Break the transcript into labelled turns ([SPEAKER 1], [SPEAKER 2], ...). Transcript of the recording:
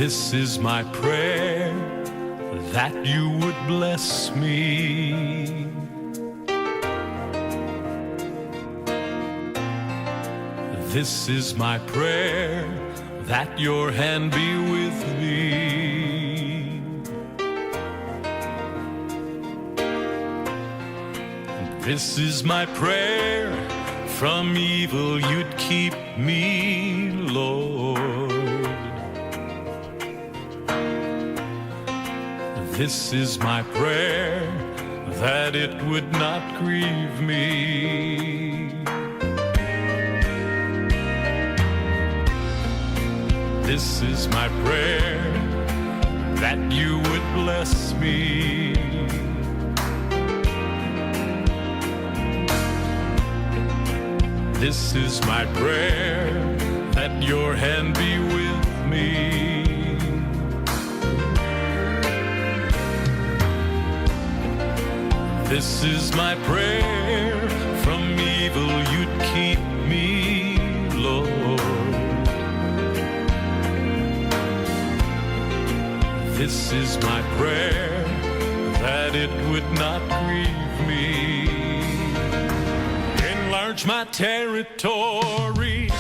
[SPEAKER 1] This is my prayer, that you would bless me. This is my prayer, that your hand be with me. This is my prayer, from evil you'd keep me, Lord. This is my prayer, that it would not grieve me. This is my prayer, that you would bless me. This is my prayer, that your hand be with me. This is my prayer, from evil you'd keep me, Lord. This is my prayer, that it would not grieve me. Enlarge my territory,